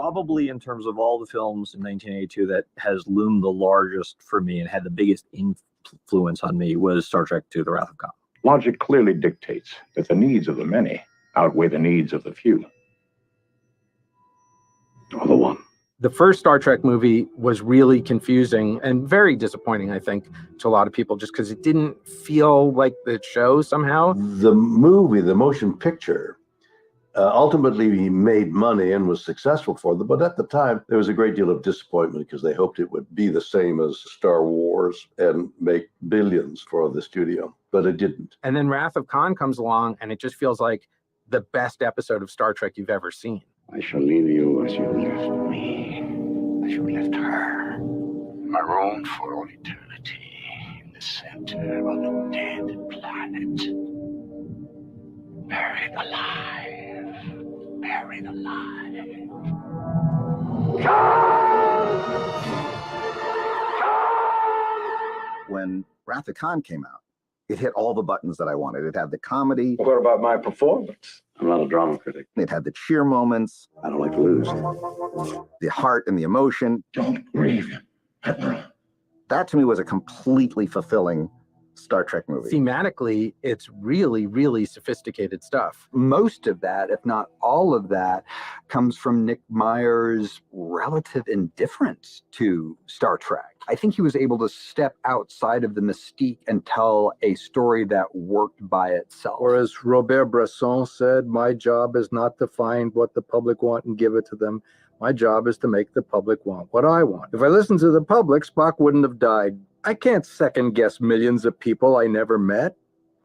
probably, in terms of all the films in 1982, that has loomed the largest for me and had the biggest influence on me was Star Trek II: The Wrath of Khan. Logic clearly dictates that the needs of the many outweigh the needs of the few. Or the one. The first Star Trek movie was really confusing and very disappointing, I think, to a lot of people, just because it didn't feel like the show somehow. The movie, the motion picture, ultimately made money and was successful for them. But at the time, there was a great deal of disappointment because they hoped it would be the same as Star Wars and make billions for the studio. But it didn't. And then Wrath of Khan comes along, and it just feels like the best episode of Star Trek you've ever seen. I shall leave you as you left me, as you left her, marooned for all eternity in the center of a dead planet. Buried alive, buried alive. When Wrath of Khan came out, it hit all the buttons that I wanted. It had the comedy. What about my performance? I'm not a drama critic. It had the cheer moments. I don't like to lose. The heart and the emotion. Don't grieve, Admiral. That to me was a completely fulfilling Star Trek movie. Thematically, it's really, really sophisticated stuff. Most of that, if not all of that, comes from Nick Meyer's relative indifference to Star Trek. I think he was able to step outside of the mystique and tell a story that worked by itself. Or as Robert Bresson said, my job is not to find what the public want and give it to them. My job is to make the public want what I want. If I listened to the public, Spock wouldn't have died. I can't second guess millions of people I never met.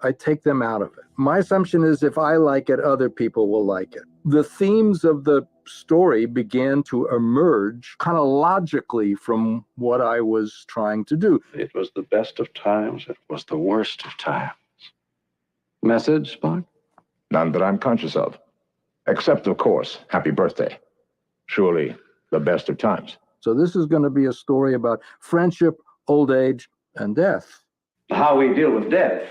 I take them out of it. My assumption is if I like it, other people will like it. The themes of the story began to emerge kind of logically from what I was trying to do. It was the best of times. It was the worst of times. Message, Spock? None that I'm conscious of. Except, of course, happy birthday. Surely the best of times. So this is going to be a story about friendship, old age, and death. How we deal with death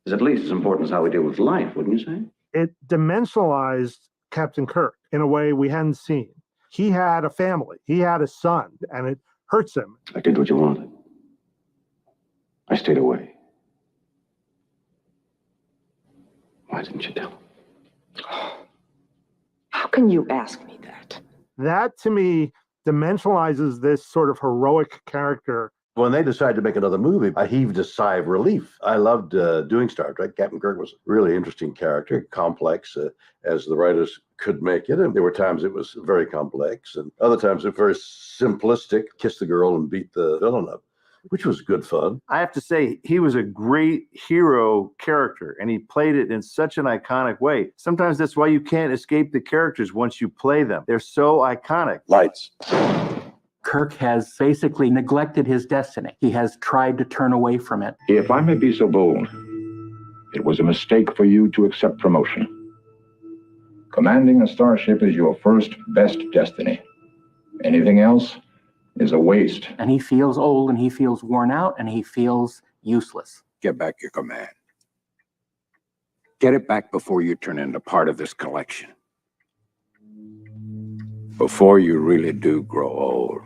is at least as important as how we deal with life, wouldn't you say? It dimensionalized Captain Kirk in a way we hadn't seen. He had a family, he had a son, and it hurts him. I did what you wanted. I stayed away. Why didn't you tell him? How can you ask me that? That, to me, dimensionalizes this sort of heroic character. When they decided to make another movie, I heaved a sigh of relief. I loved doing Star Trek. Captain Kirk was a really interesting character, complex as the writers could make it. And there were times it was very complex, and other times it was very simplistic, kiss the girl and beat the villain up, which was good fun. I have to say, he was a great hero character, and he played it in such an iconic way. Sometimes that's why you can't escape the characters once you play them. They're so iconic. Lights. Kirk has basically neglected his destiny. He has tried to turn away from it. If I may be so bold, it was a mistake for you to accept promotion. Commanding a starship is your first best destiny. Anything else is a waste. And he feels old, and he feels worn out, and he feels useless. Get back your command. Get it back before you turn into part of this collection. Before you really do grow old.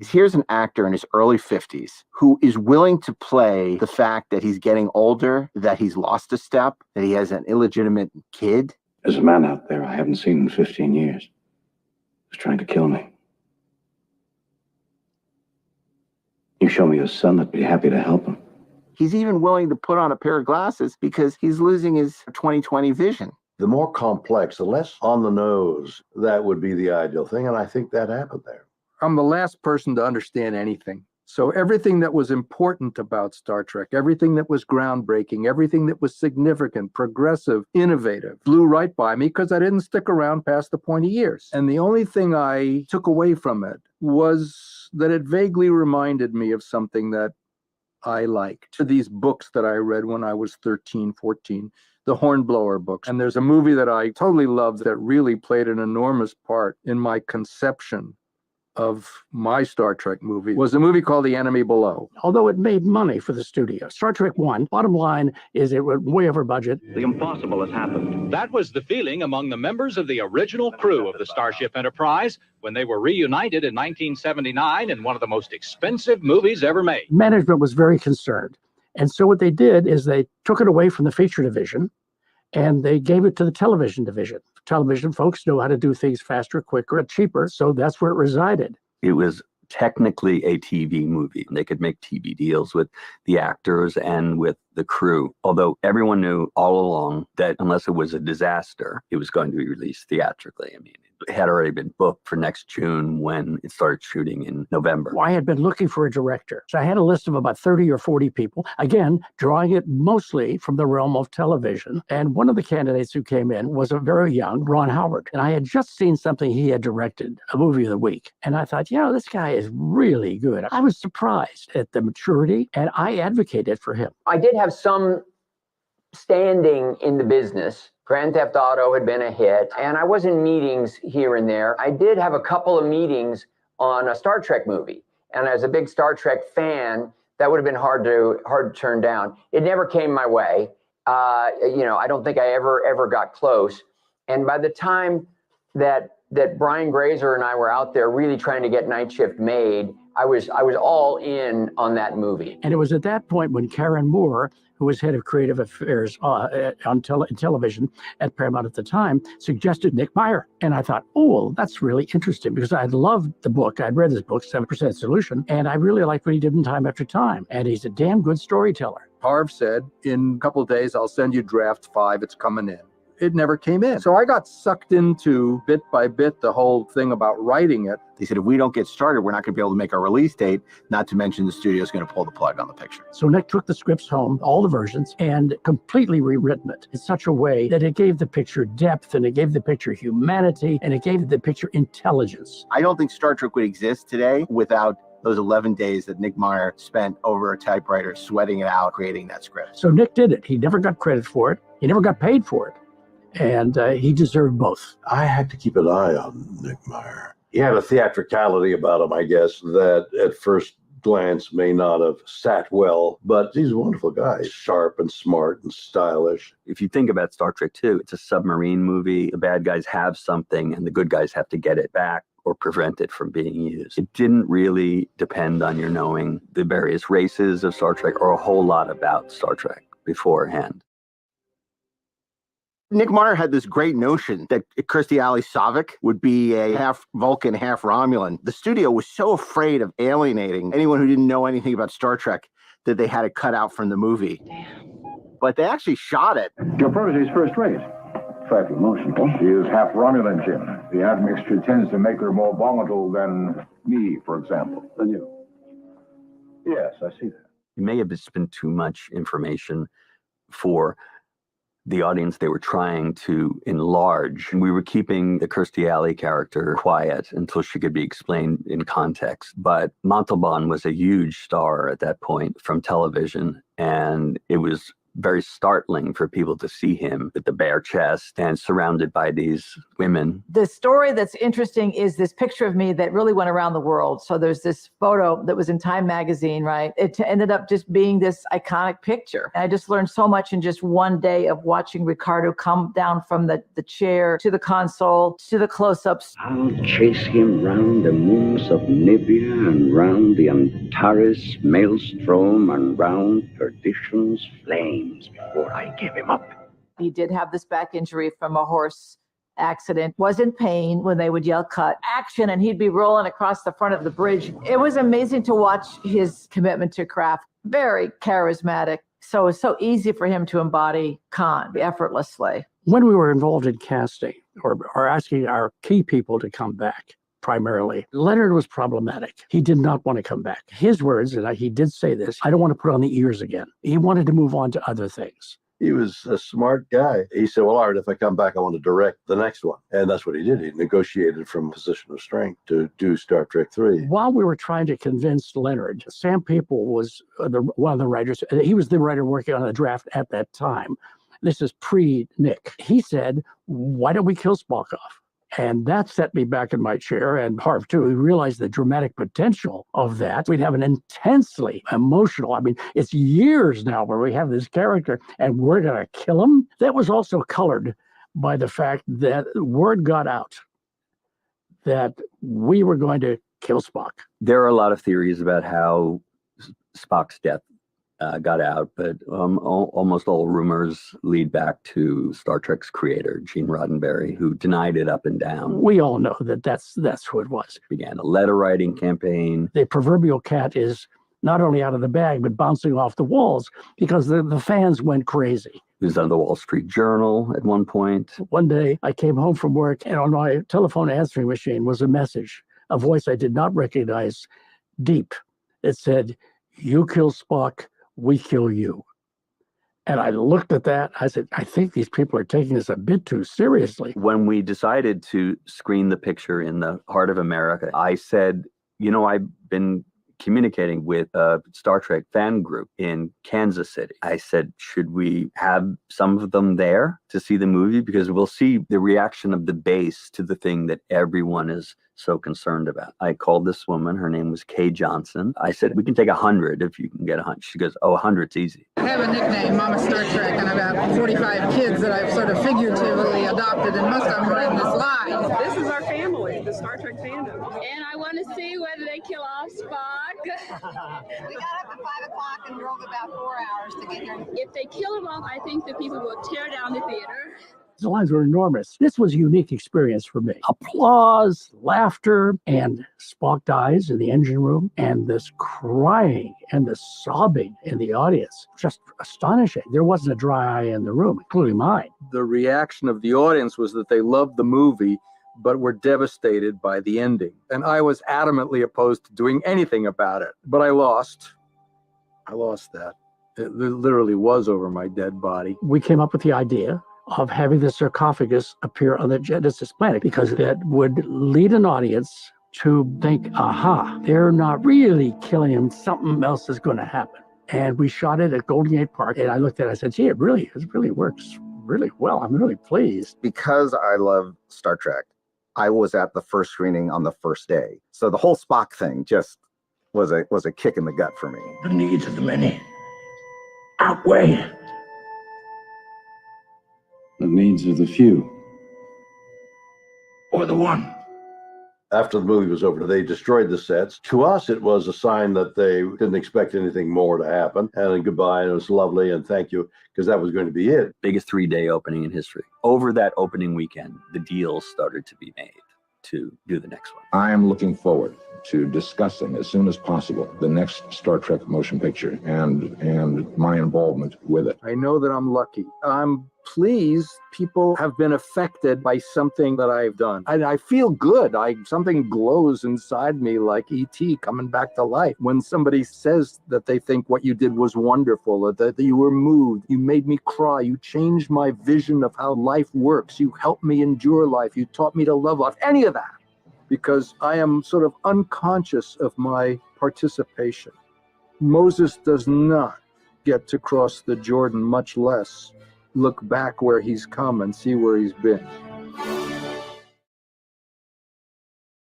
Here's an actor in his early 50s who is willing to play the fact that he's getting older, that he's lost a step, that he has an illegitimate kid. There's a man out there I haven't seen in 15 years who's trying to kill me. You show me a son, I'd be happy to help him. He's even willing to put on a pair of glasses because he's losing his 20/20 vision. The more complex, the less on the nose, that would be the ideal thing. And I think that happened there. I'm the last person to understand anything. So everything that was important about Star Trek, everything that was groundbreaking, everything that was significant, progressive, innovative, blew right by me because I didn't stick around past the pointy years. And the only thing I took away from it was that it vaguely reminded me of something that I liked. These books that I read when I was 13, 14, the Hornblower books. And there's a movie that I totally loved that really played an enormous part in my conception of my Star Trek movie was a movie called The Enemy Below. Although it made money for the studio, Star Trek won. Bottom line is it went way over budget. The impossible has happened. That was the feeling among the members of the original crew of the Starship Enterprise when they were reunited in 1979 in one of the most expensive movies ever made. Management was very concerned. And so what they did is they took it away from the feature division and they gave it to the television division. Television folks know how to do things faster, quicker, and cheaper. So that's where it resided. It was technically a TV movie. They could make TV deals with the actors and with the crew, although everyone knew all along that unless it was a disaster, it was going to be released theatrically. I mean, it had already been booked for next June when it started shooting in November. Well, I had been looking for a director. So I had a list of about 30 or 40 people, again, drawing it mostly from the realm of television. And one of the candidates who came in was a very young Ron Howard. And I had just seen something he had directed, a movie of the week. And I thought, this guy is really good. I was surprised at the maturity, and I advocated for him. I did have some standing in the business. Grand Theft Auto had been a hit, and I was in meetings here and there. I did have a couple of meetings on a Star Trek movie, and as a big Star Trek fan, that would have been hard to turn down. It never came my way. I don't think I ever got close. And by the time that Brian Grazer and I were out there really trying to get Night Shift made, I was all in on that movie. And it was at that point when Karen Moore, who was head of creative affairs on television at Paramount at the time, suggested Nick Meyer. And I thought, that's really interesting because I loved the book. I'd read his book, 7% Solution, and I really liked what he did in Time After Time. And he's a damn good storyteller. Harv said, in a couple of days, I'll send you draft 5. It's coming in. It never came in. So I got sucked into, bit by bit, the whole thing about writing it. They said, if we don't get started, we're not going to be able to make our release date, not to mention the studio's going to pull the plug on the picture. So Nick took the scripts home, all the versions, and completely rewritten it in such a way that it gave the picture depth, and it gave the picture humanity, and it gave the picture intelligence. I don't think Star Trek would exist today without those 11 days that Nick Meyer spent over a typewriter, sweating it out, creating that script. So Nick did it. He never got credit for it. He never got paid for it. And he deserved both. I had to keep an eye on Nick Meyer. He had a theatricality about him, I guess, that at first glance may not have sat well, but he's a wonderful guy, sharp and smart and stylish. If you think about Star Trek 2, it's a submarine movie. The bad guys have something and the good guys have to get it back or prevent it from being used. It didn't really depend on your knowing the various races of Star Trek or a whole lot about Star Trek beforehand. Nick Meyer had this great notion that Kirstie Alley Saavik would be a half Vulcan, half Romulan. The studio was so afraid of alienating anyone who didn't know anything about Star Trek that they had it cut out from the movie. But they actually shot it. Your protege's first rate. Fairly emotional. She is half Romulan, Jim. The admixture tends to make her more volatile than me, for example. Than you. Yes, I see that. It may have just been too much information for the audience they were trying to enlarge. And we were keeping the Kirstie Alley character quiet until she could be explained in context. But Montalban was a huge star at that point from television, and it was very startling for people to see him with the bare chest and surrounded by these women. The story that's interesting is this picture of me that really went around the world. So there's this photo that was in Time magazine, right? It ended up just being this iconic picture. And I just learned so much in just one day of watching Ricardo come down from the chair to the console to the close-ups. I'll chase him round the moons of Nibia and round the Antares maelstrom and round perdition's flame before I give him up. He did have this back injury from a horse accident, was in pain when they would yell cut action, and he'd be rolling across the front of the bridge. It was amazing to watch his commitment to craft. Very charismatic. So it's so easy for him to embody Khan effortlessly. When we were involved in casting or asking our key people to come back, primarily, Leonard was problematic. He did not want to come back. His words, and he did say this, I don't want to put on the ears again. He wanted to move on to other things. He was a smart guy. He said, well, all right, if I come back, I want to direct the next one. And that's what he did. He negotiated from a position of strength to do Star Trek 3. While we were trying to convince Leonard, Sam People was one of the writers. He was the writer working on the draft at that time. This is pre-Nick. He said, why don't we kill Spock off? And that set me back in my chair, and Harv too. We realized the dramatic potential of that. We'd have an intensely emotional, I mean, it's years now where we have this character and we're going to kill him. That was also colored by the fact that word got out that we were going to kill Spock. There are a lot of theories about how Spock's death got out, but almost all rumors lead back to Star Trek's creator, Gene Roddenberry, who denied it up and down. We all know that that's who it was. Began a letter writing campaign. The proverbial cat is not only out of the bag, but bouncing off the walls because the fans went crazy. He was on the Wall Street Journal at one point. One day I came home from work and on my telephone answering machine was a message, a voice I did not recognize, deep. It said, "You kill Spock, we kill you." And I looked at that. I said, I think these people are taking this a bit too seriously. When we decided to screen the picture in the heart of America, I said, I've been communicating with a Star Trek fan group in Kansas City. I said, should we have some of them there to see the movie? Because we'll see the reaction of the base to the thing that everyone is so concerned about. I called this woman. Her name was Kay Johnson. I said, we can take 100 if you can get 100. She goes, 100's easy. I have a nickname, Mama Star Trek, and I've got 45 kids that I've sort of figuratively adopted, and most of them are in this line. This is our family, the Star Trek fandom. And I want to see whether they kill off Spock. We got up at 5 o'clock and drove about 4 hours to get here. If they kill him off, I think the people will tear down the theater. The lines were enormous. This was a unique experience for me. Applause, laughter, and Spock dies in the engine room, and this crying and the sobbing in the audience. Just astonishing. There wasn't a dry eye in the room, including mine. The reaction of the audience was that they loved the movie, but were devastated by the ending. And I was adamantly opposed to doing anything about it. But I lost. I lost that. It literally was over my dead body. We came up with the idea of having the sarcophagus appear on the Genesis planet because that would lead an audience to think, aha, they're not really killing him. Something else is going to happen. And we shot it at Golden Gate Park. And I looked at it, I said, gee, it really works really well. I'm really pleased. Because I love Star Trek, I was at the first screening on the first day. So the whole Spock thing just was a kick in the gut for me. The needs of the many outweigh the needs of the few, or the one. After the movie was over, they destroyed the sets. To us, it was a sign that they didn't expect anything more to happen. And goodbye, and it was lovely, and thank you, because that was going to be it. Biggest 3-day opening in history. Over that opening weekend, the deals started to be made to do the next one. I am looking forward to discussing as soon as possible the next Star Trek motion picture and my involvement with it. I know that I'm lucky. I'm pleased people have been affected by something that I've done. And I feel good. Something glows inside me like E.T. coming back to life. When somebody says that they think what you did was wonderful, or that you were moved, you made me cry, you changed my vision of how life works, you helped me endure life, you taught me to love life, any of that. Because I am sort of unconscious of my participation. Moses does not get to cross the Jordan, much less look back where he's come and see where he's been.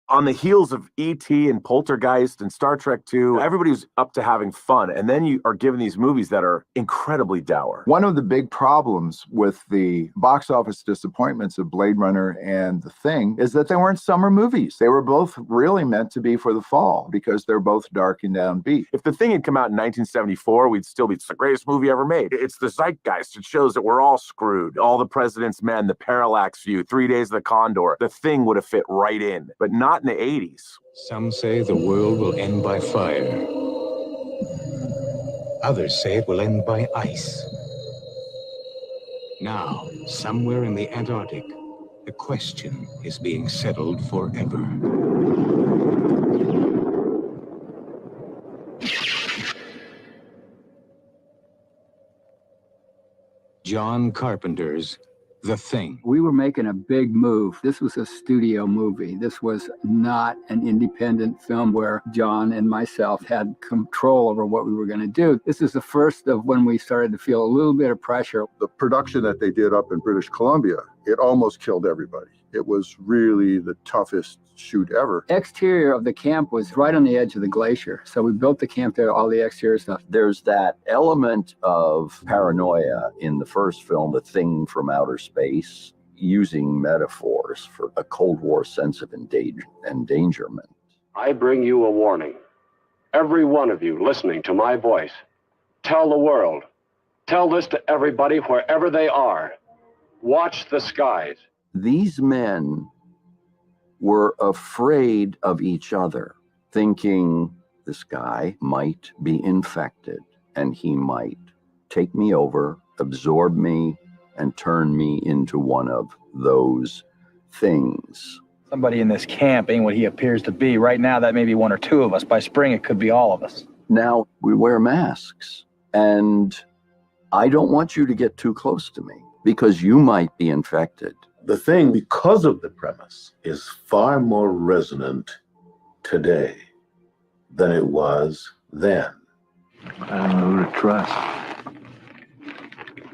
On the heels of E.T. and Poltergeist and Star Trek II, everybody was up to having fun. And then you are given these movies that are incredibly dour. One of the big problems with the box office disappointments of Blade Runner and The Thing is that they weren't summer movies. They were both really meant to be for the fall because they're both dark and downbeat. If The Thing had come out in 1974, we'd still be, it's the greatest movie ever made. It's the zeitgeist. It shows that we're all screwed. All the President's Men, the Parallax View, 3 Days of the Condor. The Thing would have fit right in, but not in the 80s. Some say the world will end by fire. Others say it will end by ice. Now, somewhere in the Antarctic, the question is being settled forever. John Carpenter's The Thing. We were making a big move. This was a studio movie. This was not an independent film where John and myself had control over what we were going to do. This is the first of when we started to feel a little bit of pressure. The production that they did up in British Columbia it almost killed everybody. It was really the toughest shoot ever. Exterior of the camp was right on the edge of the glacier. So we built the camp there, all the exterior stuff. There's that element of paranoia in the first film, The Thing from Outer Space, using metaphors for a Cold War sense of endangerment. I bring you a warning. Every one of you listening to my voice, tell the world. Tell this to everybody wherever they are. Watch the skies. These men were afraid of each other, thinking this guy might be infected and he might take me over, absorb me, and turn me into one of those things. Somebody in this camp ain't what he appears to be. Right now, that may be one or two of us. By spring, it could be all of us. Now we wear masks, and I don't want you to get too close to me because you might be infected. The Thing, because of the premise, is far more resonant today than it was then. I don't know who to trust.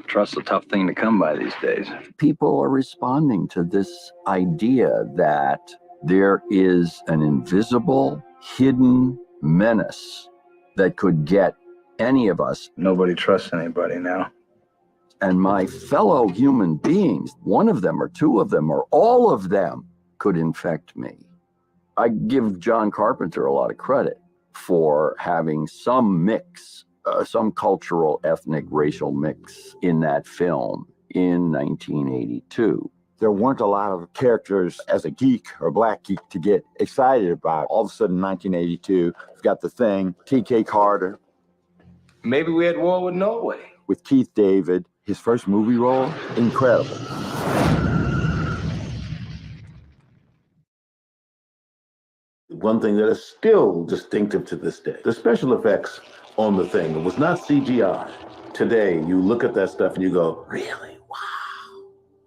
Trust's a tough thing to come by these days. People are responding to this idea that there is an invisible, hidden menace that could get any of us. Nobody trusts anybody now. And my fellow human beings, one of them or two of them or all of them could infect me. I give John Carpenter a lot of credit for having some mix, some cultural, ethnic, racial mix in that film in 1982. There weren't a lot of characters as a geek or black geek to get excited about. All of a sudden, 1982, we've got The Thing, T.K. Carter. Maybe we had war with Norway. With Keith David, his first movie role, incredible. One thing that is still distinctive to this day, the special effects on The Thing, it was not CGI. Today, you look at that stuff and you go, really? Wow.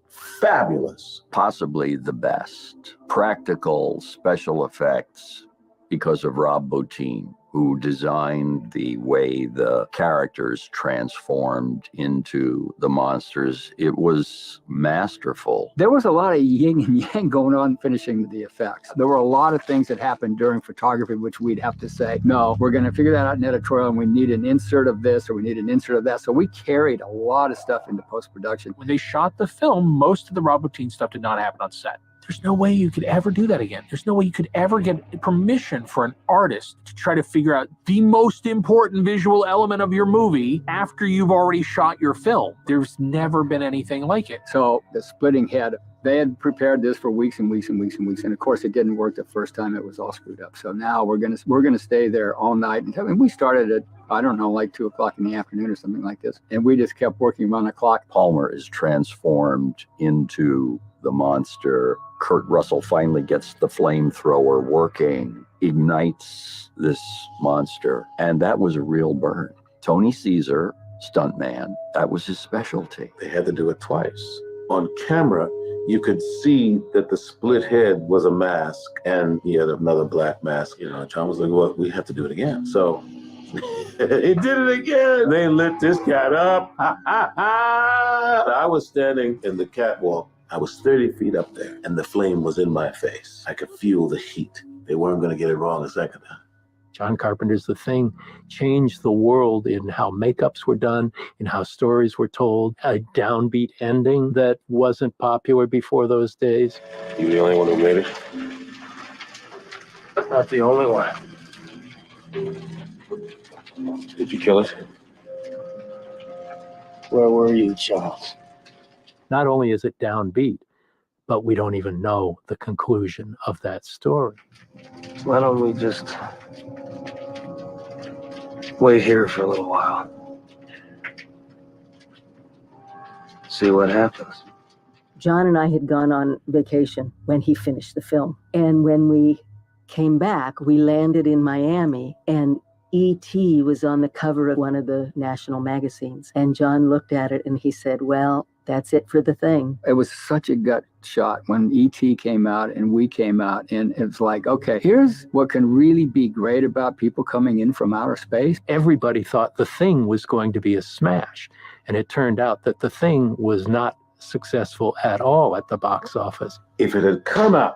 Fabulous. Possibly the best practical special effects because of Rob Bottin, who designed the way the characters transformed into the monsters. It was masterful. There was a lot of yin and yang going on finishing the effects. There were a lot of things that happened during photography, which we'd have to say, no, we're going to figure that out in editorial, and we need an insert of this, or we need an insert of that. So we carried a lot of stuff into post-production. When they shot the film, most of the Rob Bottin stuff did not happen on set. There's no way you could ever do that again. There's no way you could ever get permission for an artist to try to figure out the most important visual element of your movie after you've already shot your film. There's never been anything like it. So the splitting head, they had prepared this for weeks and weeks and weeks and weeks. And of course, it didn't work the first time. It was all screwed up. So now we're gonna stay there all night. And I mean, we started at, I don't know, like 2 o'clock in the afternoon or something like this. And we just kept working around the clock. Palmer is transformed into the monster. Kurt Russell finally gets the flamethrower working, ignites this monster, and that was a real burn. Tony Caesar, stuntman, that was his specialty. They had to do it twice. On camera, you could see that the split head was a mask, and he had another black mask. You know, John was like, well, we have to do it again. So he did it again. They lit this cat up. I was standing in the catwalk. I was 30 feet up there, and the flame was in my face. I could feel the heat. They weren't going to get it wrong a second time. John Carpenter's The Thing changed the world in how makeups were done, in how stories were told, a downbeat ending that wasn't popular before those days. You the only one who made it? Not the only one. Did you kill it? Where were you, Charles? Not only is it downbeat, but we don't even know the conclusion of that story. Why don't we just wait here for a little while? See what happens. John and I had gone on vacation when he finished the film. And when we came back, we landed in Miami, and E.T. was on the cover of one of the national magazines. And John looked at it and he said, well, that's it for The Thing. It was such a gut shot when E.T. came out and we came out, and it's like, okay, here's what can really be great about people coming in from outer space. Everybody thought The Thing was going to be a smash, and it turned out that The Thing was not successful at all at the box office. If it had come out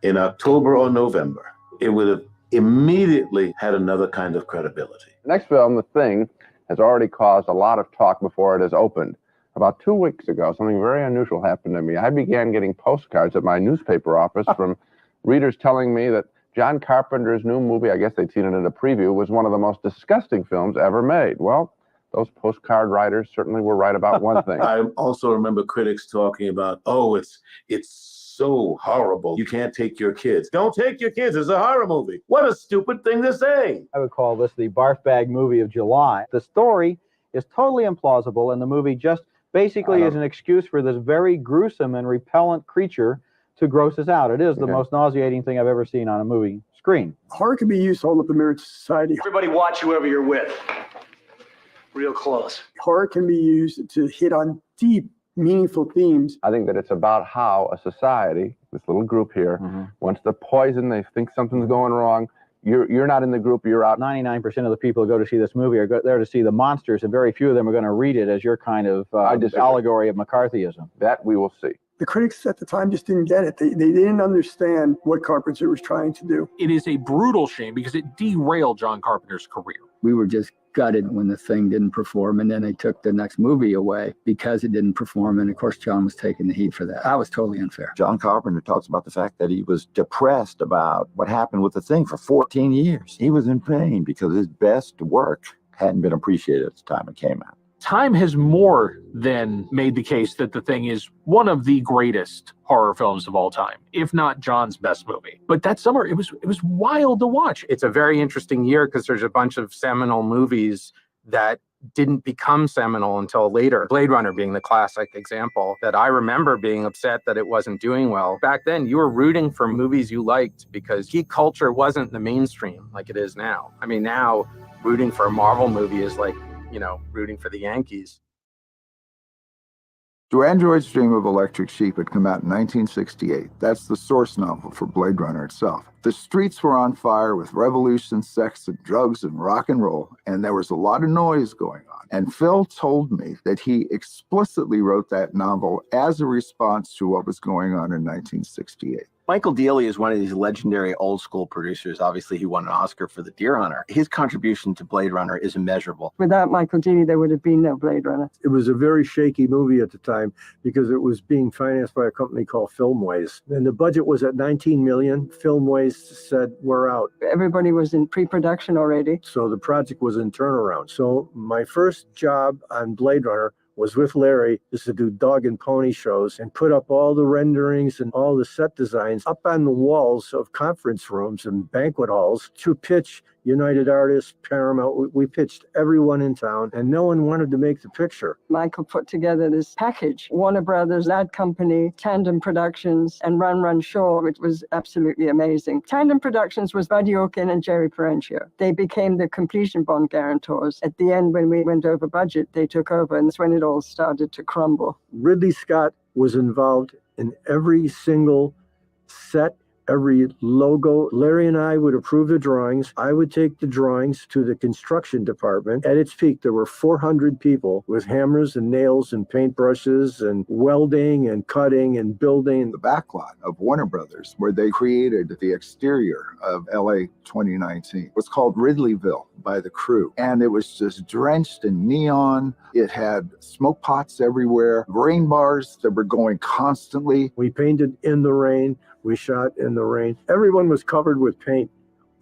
in October or November, it would have immediately had another kind of credibility. The next film, The Thing, has already caused a lot of talk before it has opened. About 2 weeks ago, something very unusual happened to me. I began getting postcards at my newspaper office from readers telling me that John Carpenter's new movie, I guess they'd seen it in a preview, was one of the most disgusting films ever made. Well, those postcard writers certainly were right about one thing. I also remember critics talking about, oh, it's so horrible. You can't take your kids. Don't take your kids. It's a horror movie. What a stupid thing to say. I would call this the barf bag movie of July. The story is totally implausible, and the movie just basically is an excuse for this very gruesome and repellent creature to gross us out. It is the most nauseating thing I've ever seen on a movie screen. Horror can be used to hold up a mirror to society. Everybody watch whoever you're with. Real close. Horror can be used to hit on deep, meaningful themes. I think that it's about how a society, this little group here, wants to poison, they think something's going wrong. You're not in the group, you're out. 99% of the people who go to see this movie are there to see the monsters, and very few of them are going to read it as your kind of allegory of McCarthyism. That we will see. The critics at the time just didn't get it. They didn't understand what Carpenter was trying to do. It is a brutal shame because it derailed John Carpenter's career. We were just gutted when The Thing didn't perform, and then they took the next movie away because it didn't perform, and of course John was taking the heat for that. That was totally unfair. John Carpenter talks about the fact that he was depressed about what happened with The Thing for 14 years. He was in pain because his best work hadn't been appreciated at the time it came out. Time has more than made the case that The Thing is one of the greatest horror films of all time, if not John's best movie. But that summer, it was wild to watch. It's a very interesting year because there's a bunch of seminal movies that didn't become seminal until later. Blade Runner being the classic example that I remember being upset that it wasn't doing well. Back then, you were rooting for movies you liked because geek culture wasn't the mainstream like it is now. I mean, now rooting for a Marvel movie is like, rooting for the Yankees. Do Androids Dream of Electric Sheep had come out in 1968. That's the source novel for Blade Runner itself. The streets were on fire with revolution, sex, and drugs, and rock and roll, and there was a lot of noise going on. And Phil told me that he explicitly wrote that novel as a response to what was going on in 1968. Michael Dealey is one of these legendary old school producers. Obviously, he won an Oscar for The Deer Hunter. His contribution to Blade Runner is immeasurable. Without Michael Dealey, there would have been no Blade Runner. It was a very shaky movie at the time because it was being financed by a company called Filmways. And the budget was at $19 million. Filmways said, we're out. Everybody was in pre-production already. So the project was in turnaround. So my first job on Blade Runner was with Larry, just to do dog and pony shows and put up all the renderings and all the set designs up on the walls of conference rooms and banquet halls to pitch United Artists, Paramount. We pitched everyone in town, and no one wanted to make the picture. Michael put together this package. Warner Brothers, Lad Company, Tandem Productions, and Run Shaw, which was absolutely amazing. Tandem Productions was Buddy Orkin and Jerry Perenchio. They became the completion bond guarantors. At the end, when we went over budget, they took over, and that's when it all started to crumble. Ridley Scott was involved in every single set, every logo. Larry and I would approve the drawings. I would take the drawings to the construction department. At its peak, there were 400 people with hammers and nails and paintbrushes and welding and cutting and building. The backlot of Warner Brothers, where they created the exterior of LA 2019, was called Ridleyville by the crew. And it was just drenched in neon. It had smoke pots everywhere, rain bars that were going constantly. We painted in the rain. We shot in the rain. Everyone was covered with paint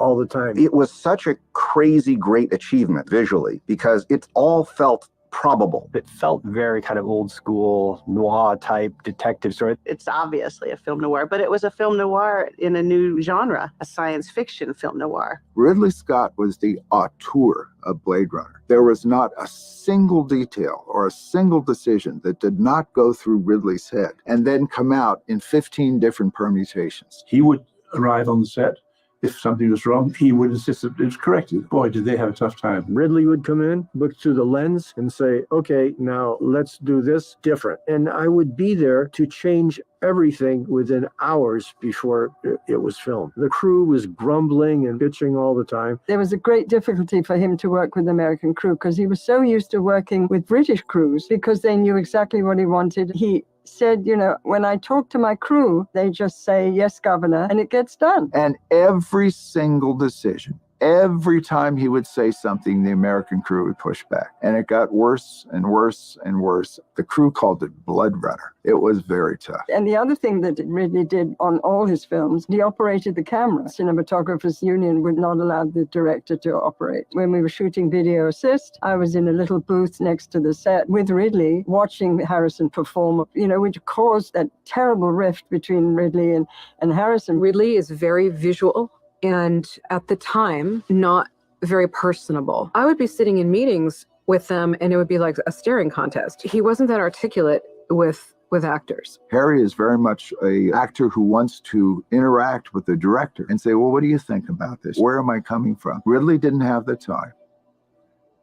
all the time. It was such a crazy, great achievement visually because it all felt probable. It felt very kind of old school noir type detective story. It's obviously a film noir, but it was a film noir in a new genre, a science fiction film noir. Ridley Scott was the auteur of Blade Runner. There was not a single detail or a single decision that did not go through Ridley's head and then come out in 15 different permutations. He would arrive on the set. If something was wrong, he would insist that it was corrected. Boy, did they have a tough time. Ridley would come in, look through the lens and say, okay, now let's do this different. And I would be there to change everything within hours before it was filmed. The crew was grumbling and bitching all the time. There was a great difficulty for him to work with American crew because he was so used to working with British crews because they knew exactly what he wanted. He said, you know, when I talk to my crew, they just say, yes, governor, and it gets done. And every single decision, every time he would say something, the American crew would push back. And it got worse and worse and worse. The crew called it Blood Runner. It was very tough. And the other thing that Ridley did on all his films, he operated the camera. Cinematographers Union would not allow the director to operate. When we were shooting Video Assist, I was in a little booth next to the set with Ridley, watching Harrison perform, you know, which caused that terrible rift between Ridley and Harrison. Ridley is very visual, and at the time, not very personable. I would be sitting in meetings with them, and it would be like a staring contest. He wasn't that articulate with actors. Harry is very much an actor who wants to interact with the director and say, well, what do you think about this? Where am I coming from? Ridley didn't have the time.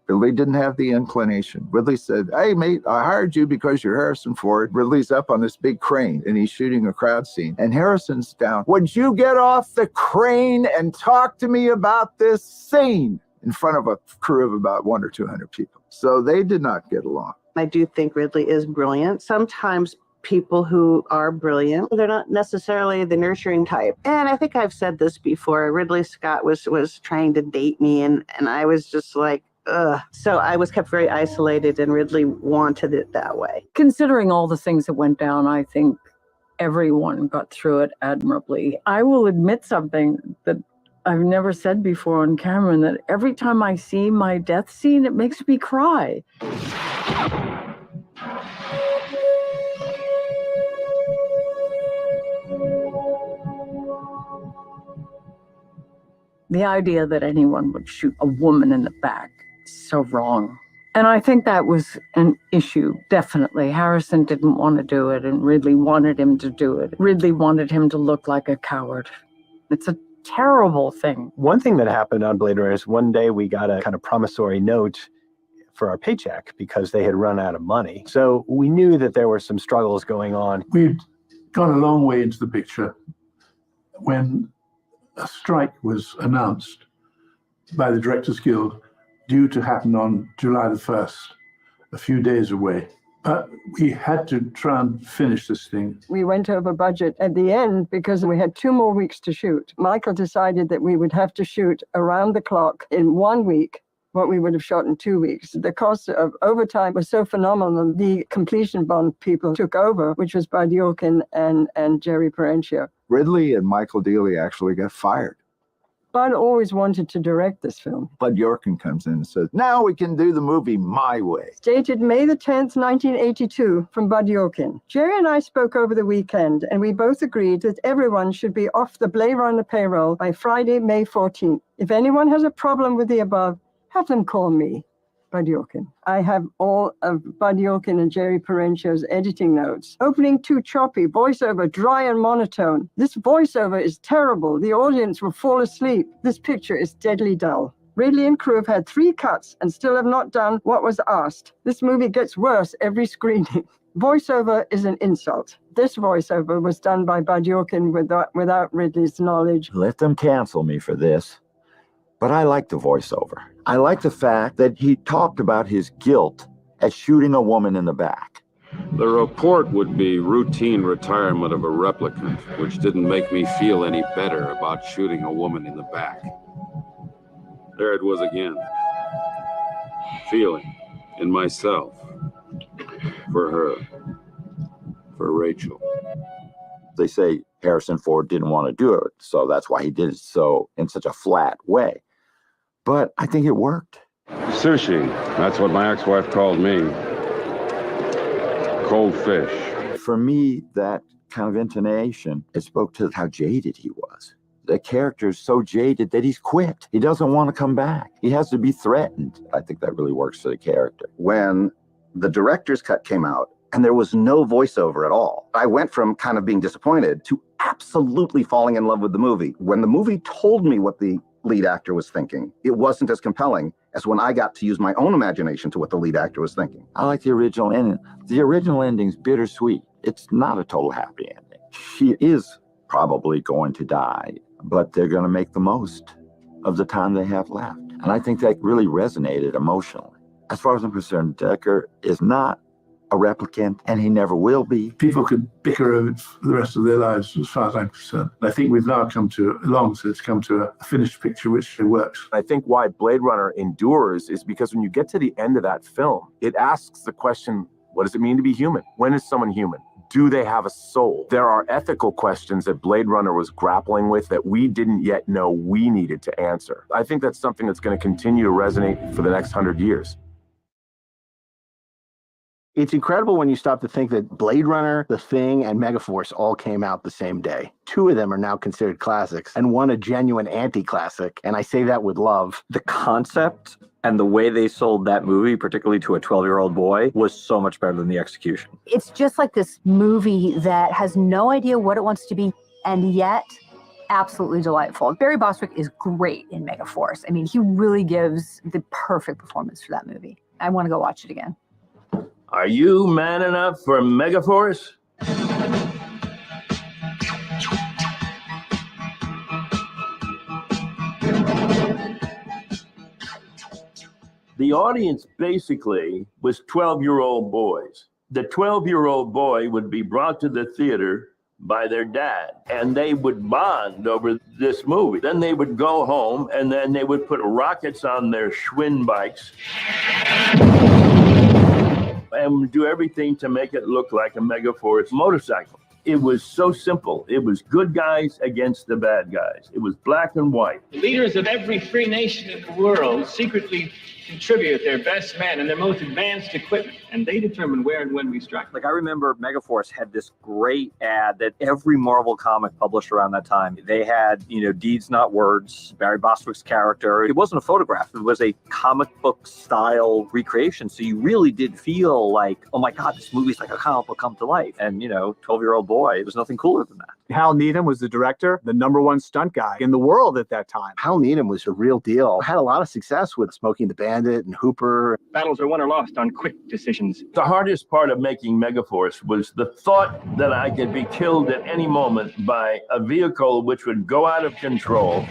Ridley didn't have the inclination. Ridley said, hey, mate, I hired you because you're Harrison Ford. Ridley's up on this big crane, and he's shooting a crowd scene. And Harrison's down. Would you get off the crane and talk to me about this scene? In front of a crew of about 100 or 200 people. So they did not get along. I do think Ridley is brilliant. Sometimes people who are brilliant, they're not necessarily the nurturing type. And I think I've said this before. Ridley Scott was trying to date me, and I was just like, ugh. So I was kept very isolated, and Ridley wanted it that way. Considering all the things that went down, I think everyone got through it admirably. I will admit something that I've never said before on camera, and that every time I see my death scene, it makes me cry. The idea that anyone would shoot a woman in the back is so wrong. And I think that was an issue, definitely. Harrison didn't want to do it, and Ridley wanted him to do it. Ridley wanted him to look like a coward. It's a terrible thing. One thing that happened on Blade Runner is one day we got a kind of promissory note for our paycheck because they had run out of money. So we knew that there were some struggles going on. We'd gone a long way into the picture when a strike was announced by the Directors Guild due to happen on July the 1st, a few days away. But we had to try and finish this thing. We went over budget at the end because we had 2 more weeks to shoot. Michael decided that we would have to shoot around the clock in 1 week what we would have shot in 2 weeks. The cost of overtime was so phenomenal. The completion bond people took over, which was Bud Yorkin and Jerry Perenchio. Ridley and Michael Dealey actually got fired. Bud always wanted to direct this film. Bud Yorkin comes in and says, now we can do the movie my way. Dated May the 10th, 1982, from Bud Yorkin. Jerry and I spoke over the weekend, and we both agreed that everyone should be off the Blade Runner payroll by Friday, May 14th. If anyone has a problem with the above, have them call me, Bud Yorkin. I have all of Bud Yorkin and Jerry Perenchio's editing notes. Opening too choppy, voiceover dry and monotone. This voiceover is terrible. The audience will fall asleep. This picture is deadly dull. Ridley and crew have had 3 cuts and still have not done what was asked. This movie gets worse every screening. Voiceover is an insult. This voiceover was done by Bud Yorkin without Ridley's knowledge. Let them cancel me for this. But I like the voiceover. I like the fact that he talked about his guilt at shooting a woman in the back. The report would be routine retirement of a replicant, which didn't make me feel any better about shooting a woman in the back. There it was again. Feeling in myself. For her. For Rachel. They say Harrison Ford didn't want to do it, so that's why he did it so in such a flat way. But I think it worked. Sushi, that's what my ex-wife called me. Cold fish. For me, that kind of intonation, it spoke to how jaded he was. The character's so jaded that he's quit. He doesn't want to come back. He has to be threatened. I think that really works for the character. When the director's cut came out, and there was no voiceover at all, I went from kind of being disappointed to absolutely falling in love with the movie. When the movie told me what the lead actor was thinking, it wasn't as compelling as when I got to use my own imagination to what the lead actor was thinking. I like the original ending. The original ending's bittersweet. It's not a total happy ending. She is probably going to die, but they're going to make the most of the time they have left. And I think that really resonated emotionally. As far as I'm concerned, Decker is not a replicant, and he never will be. People could bicker over it for the rest of their lives, as far as I'm concerned. I think we've now come to a finished picture which works. I think why Blade Runner endures is because when you get to the end of that film, it asks the question, what does it mean to be human? When is someone human? Do they have a soul? There are ethical questions that Blade Runner was grappling with that we didn't yet know we needed to answer. I think that's something that's going to continue to resonate for the next 100 years. It's incredible when you stop to think that Blade Runner, The Thing, and Megaforce all came out the same day. 2 of them are now considered classics, and one a genuine anti-classic, and I say that with love. The concept and the way they sold that movie, particularly to a 12-year-old boy, was so much better than the execution. It's just like this movie that has no idea what it wants to be, and yet absolutely delightful. Barry Bostwick is great in Megaforce. I mean, he really gives the perfect performance for that movie. I want to go watch it again. Are you man enough for Megaforce? The audience basically was 12-year-old boys. The 12-year-old boy would be brought to the theater by their dad, and they would bond over this movie. Then they would go home, and then they would put rockets on their Schwinn bikes and do everything to make it look like a Megaforce motorcycle. It was so simple. It was good guys against the bad guys. It was black and white. Leaders of every free nation in the world secretly contribute their best men and their most advanced equipment, and they determine where and when we strike. Like, I remember Megaforce had this great ad that every Marvel comic published around that time. They had, deeds, not words, Barry Bostwick's character. It wasn't a photograph. It was a comic book style recreation. So you really did feel like, oh my God, this movie's like a comic book come to life. And, 12-year-old boy, there's nothing cooler than that. Hal Needham was the director, the #1 stunt guy in the world at that time. Hal Needham was a real deal. Had a lot of success with Smokey and the Bandit and Hooper. Battles are won or lost on quick decisions. The hardest part of making Megaforce was the thought that I could be killed at any moment by a vehicle which would go out of control,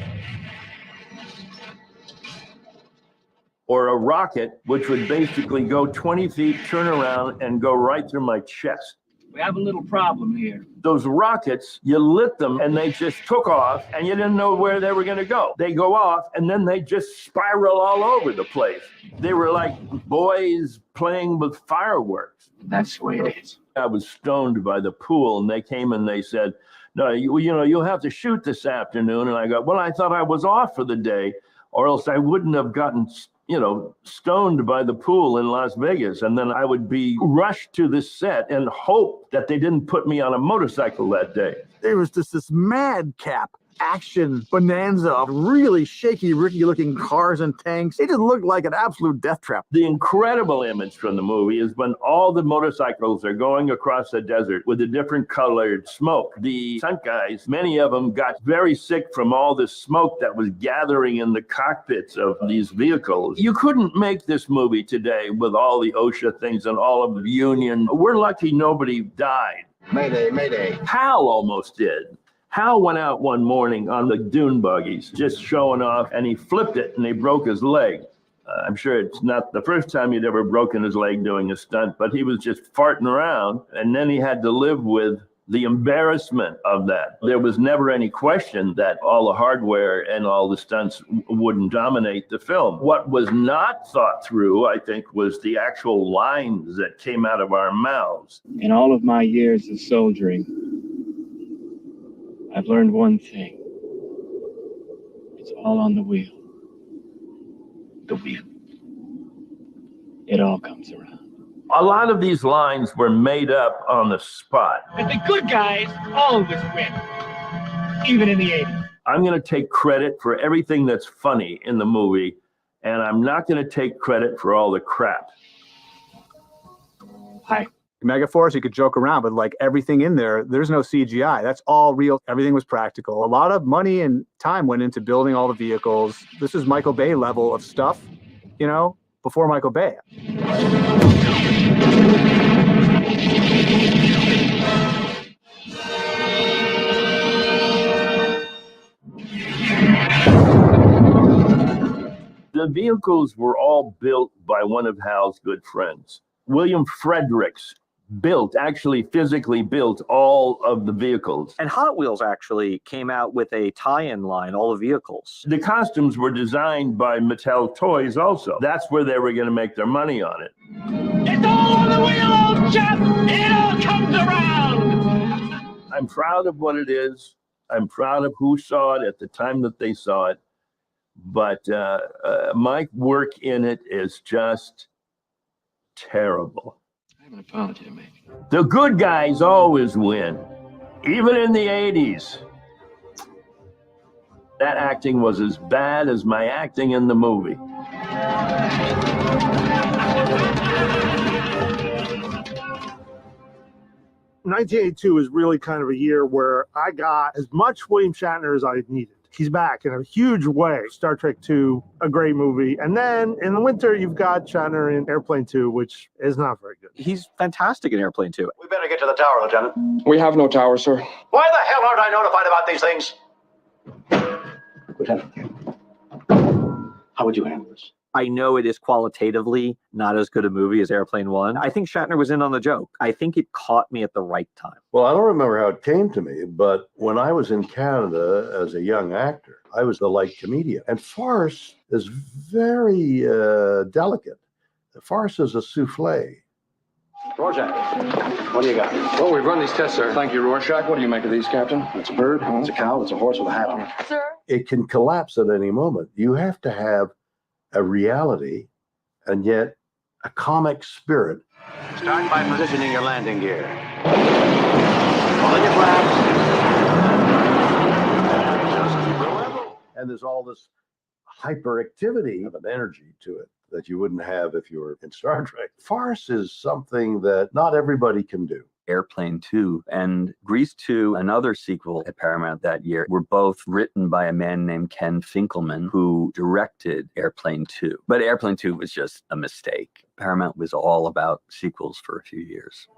or a rocket which would basically go 20 feet, turn around, and go right through my chest. We have a little problem here. Those rockets, you lit them and they just took off and you didn't know where they were going to go. They go off and then they just spiral all over the place. They were like boys playing with fireworks. That's the way it is. I was stoned by the pool and they came and they said, no, you'll have to shoot this afternoon. And I go, well, I thought I was off for the day, or else I wouldn't have gotten stoned by the pool in Las Vegas. And then I would be rushed to the set and hope that they didn't put me on a motorcycle that day. There was just this madcap action bonanza of really shaky, rickety-looking cars and tanks. It just looked like an absolute death trap. The incredible image from the movie is when all the motorcycles are going across the desert with a different colored smoke. The stunt guys, many of them got very sick from all the smoke that was gathering in the cockpits of these vehicles. You couldn't make this movie today with all the OSHA things and all of the union. We're lucky nobody died. Mayday, mayday. Hal almost did. Hal went out one morning on the dune buggies, just showing off, and he flipped it and he broke his leg. I'm sure it's not the first time he'd ever broken his leg doing a stunt, but he was just farting around, and then he had to live with the embarrassment of that. There was never any question that all the hardware and all the stunts wouldn't dominate the film. What was not thought through, I think, was the actual lines that came out of our mouths. In all of my years of soldiering, I've learned one thing. It's all on the wheel. The wheel. It all comes around. A lot of these lines were made up on the spot. But the good guys always win, even in the 80s. I'm going to take credit for everything that's funny in the movie, and I'm not going to take credit for all the crap. Hi. Megaforce, you could joke around, but like everything in there's no CGI. That's all real. Everything was practical. A lot of money and time went into building all the vehicles. This is Michael Bay level of stuff, before Michael Bay. The vehicles were all built by one of Hal's good friends. William Fredericks actually physically built all of the vehicles. And Hot Wheels actually came out with a tie-in line, all the vehicles. The costumes were designed by Mattel Toys also. That's where they were going to make their money on it. It's all on the wheel, old chap! It all comes around! I'm proud of what it is. I'm proud of who saw it at the time that they saw it. But my work in it is just terrible. I have an apology to make. The good guys always win, even in the 80s. That acting was as bad as my acting in the movie. 1982 is really kind of a year where I got as much William Shatner as I needed. He's back in a huge way. Star Trek II, a great movie. And then in the winter, you've got Shatner in Airplane 2, which is not very good. He's fantastic in Airplane 2. We better get to the tower, Lieutenant. We have no tower, sir. Why the hell aren't I notified about these things? Lieutenant, how would you handle this? I know it is qualitatively not as good a movie as Airplane 1. I think Shatner was in on the joke. I think it caught me at the right time. Well, I don't remember how it came to me, but when I was in Canada as a young actor, I was the light comedian. And farce is very delicate. Farce is a souffle. Rorschach, what do you got? Well, we've run these tests, sir. Thank you, Rorschach. What do you make of these, Captain? It's a bird, it's a cow, it's a horse with a hat on. Sir? It can collapse at any moment. You have to have a reality and yet a comic spirit. Start by positioning your landing gear. Pulling your flaps. And there's all this hyperactivity of an energy to it that you wouldn't have if you were in Star Trek. Farce is something that not everybody can do. Airplane 2 and Grease 2, another sequel at Paramount that year, were both written by a man named Ken Finkelman, who directed Airplane 2. But Airplane 2 was just a mistake. Paramount was all about sequels for a few years.